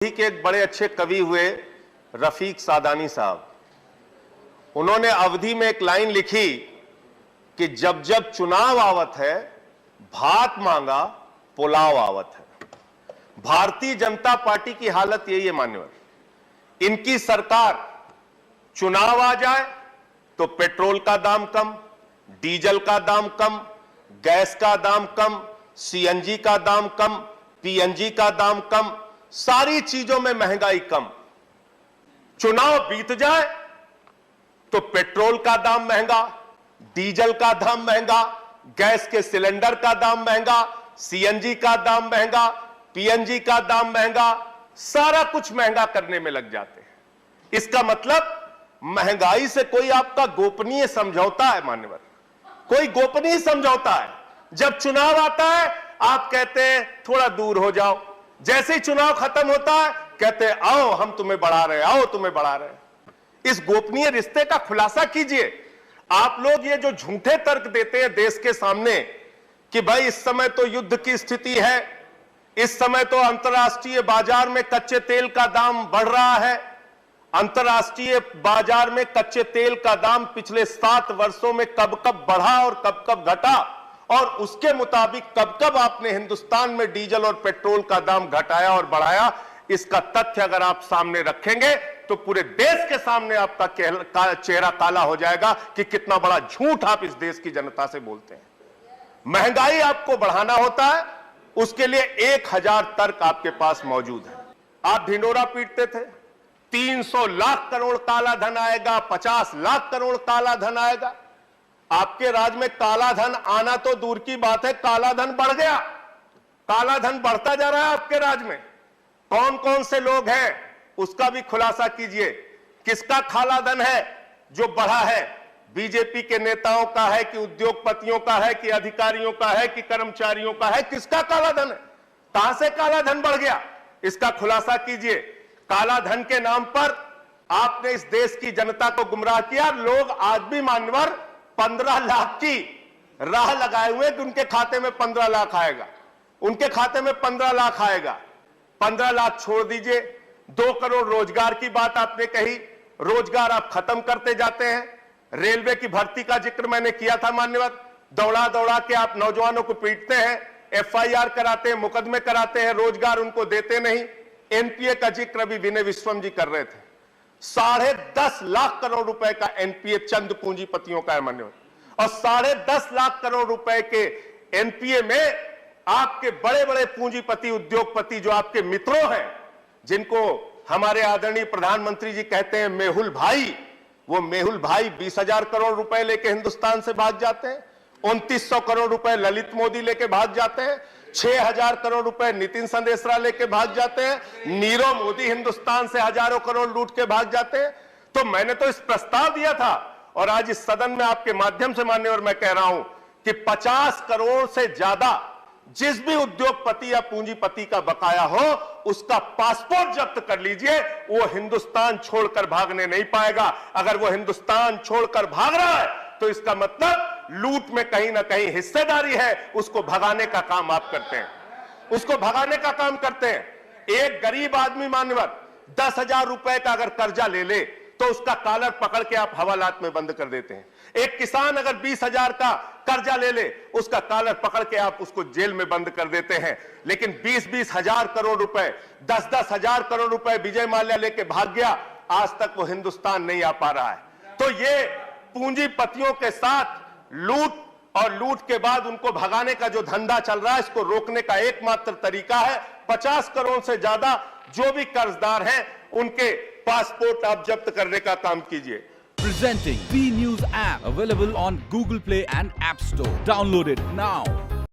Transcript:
के एक बड़े अच्छे कवि हुए रफीक सादानी साहब, उन्होंने अवधि में एक लाइन लिखी कि जब जब चुनाव आवत है भात मांगा पुलाव आवत है। भारतीय जनता पार्टी की हालत यही है मान्यवर, इनकी सरकार चुनाव आ जाए तो पेट्रोल का दाम कम, डीजल का दाम कम, गैस का दाम कम, सीएनजी का दाम कम, पीएनजी का दाम कम, सारी चीजों में महंगाई कम। चुनाव बीत जाए तो पेट्रोल का दाम महंगा, डीजल का दाम महंगा, गैस के सिलेंडर का दाम महंगा, सीएनजी का दाम महंगा, पीएनजी का दाम महंगा, सारा कुछ महंगा करने में लग जाते हैं। इसका मतलब महंगाई से कोई आपका गोपनीय समझौता है मान्यवर, कोई गोपनीय समझौता है। जब चुनाव आता है आप कहते हैं थोड़ा दूर हो जाओ, जैसे ही चुनाव खत्म होता है कहते हैं आओ हम तुम्हें बढ़ा रहे हैं, आओ तुम्हें बढ़ा रहे हैं। इस गोपनीय रिश्ते का खुलासा कीजिए। आप लोग ये जो झूठे तर्क देते हैं देश के सामने कि भाई इस समय तो युद्ध की स्थिति है, इस समय तो अंतर्राष्ट्रीय बाजार में कच्चे तेल का दाम बढ़ रहा है, अंतर्राष्ट्रीय बाजार में कच्चे तेल का दाम पिछले 7 वर्षों में कब कब बढ़ा और कब कब घटा, और उसके मुताबिक कब कब आपने हिंदुस्तान में डीजल और पेट्रोल का दाम घटाया और बढ़ाया। इसका तथ्य अगर आप सामने रखेंगे तो पूरे देश के सामने आपका चेहरा काला हो जाएगा कि कितना बड़ा झूठ आप इस देश की जनता से बोलते हैं। महंगाई आपको बढ़ाना होता है, उसके लिए 1000 तर्क आपके पास मौजूद है। आप ढिंडोरा पीटते थे 300 लाख करोड़ काला धन आएगा, 50 लाख करोड़ काला धन आएगा। आपके राज में काला धन आना तो दूर की बात है, काला धन बढ़ गया, काला धन बढ़ता जा रहा है आपके राज में। कौन कौन से लोग हैं उसका भी खुलासा कीजिए। किसका काला धन है जो बढ़ा है? बीजेपी के नेताओं का है कि उद्योगपतियों का है कि अधिकारियों का है कि कर्मचारियों का है? किसका काला धन है? कहां से काला धन बढ़ गया? इसका खुलासा कीजिए। काला धन के नाम पर आपने इस देश की जनता को गुमराह किया। लोग आज भी मान्यवर 15 लाख की राह लगाए हुए कि उनके खाते में 15 लाख आएगा, उनके खाते में 15 लाख आएगा। 15 लाख छोड़ दीजिए, 2 करोड़ रोजगार की बात आपने कही, रोजगार आप खत्म करते जाते हैं। रेलवे की भर्ती का जिक्र मैंने किया था मान्यवर, दौड़ा दौड़ा के आप नौजवानों को पीटते हैं, एफआईआर कराते हैं, मुकदमे कराते हैं, रोजगार उनको देते नहीं। एनपीए का जिक्र अभी विनय विश्वम जी कर रहे थे, 10.5 लाख करोड़ रुपए का एनपीए चंद पूंजीपतियों का है मान्यवर, और 10.5 लाख करोड़ रुपए के एनपीए में आपके बड़े बड़े पूंजीपति उद्योगपति जो आपके मित्रों हैं, जिनको हमारे आदरणीय प्रधानमंत्री जी कहते हैं मेहुल भाई, वो मेहुल भाई 20,000 करोड़ रुपए लेके हिंदुस्तान से भाग जाते हैं, 2900 करोड़ रुपए ललित मोदी लेके भाग जाते हैं, 6000 करोड़ रुपए नितिन संदेशरा लेके भाग जाते हैं, नीरव मोदी हिंदुस्तान से हजारों करोड़ लूट के भाग जाते हैं। तो मैंने तो इस प्रस्ताव दिया था और आज इस सदन में आपके माध्यम से मान्यवर मैं कह रहा हूं कि 50 करोड़ से ज्यादा जिस भी उद्योगपति या पूंजीपति का बकाया हो उसका पासपोर्ट जब्त कर लीजिए। वो हिंदुस्तान छोड़कर भागने नहीं पाएगा। अगर वो हिंदुस्तान छोड़कर भाग रहा है तो इसका मतलब लूट में कहीं ना कहीं हिस्सेदारी है, उसको भगाने का काम आप करते हैं, उसको भगाने का काम करते हैं। एक गरीब आदमी मान्यवर 10,000 रुपए का अगर कर्जा ले ले तो उसका कॉलर पकड़ के आप हवालात में बंद कर देते हैं। एक किसान अगर 20,000 का कर्जा ले ले उसका कॉलर पकड़ के आप उसको जेल में बंद कर देते हैं। लेकिन 20-20 हजार करोड़ रुपए, 10-10 हजार करोड़ रुपए विजय माल्या लेके भाग गया, आज तक वो हिंदुस्तान नहीं आ पा रहा है। तो ये पूंजीपतियों के साथ लूट और लूट के बाद उनको भगाने का जो धंधा चल रहा है, इसको रोकने का एकमात्र तरीका है 50 करोड़ से ज्यादा जो भी कर्जदार हैं उनके पासपोर्ट आप जब्त करने का काम कीजिए। Presenting B News app available on Google Play and App Store. Download it now.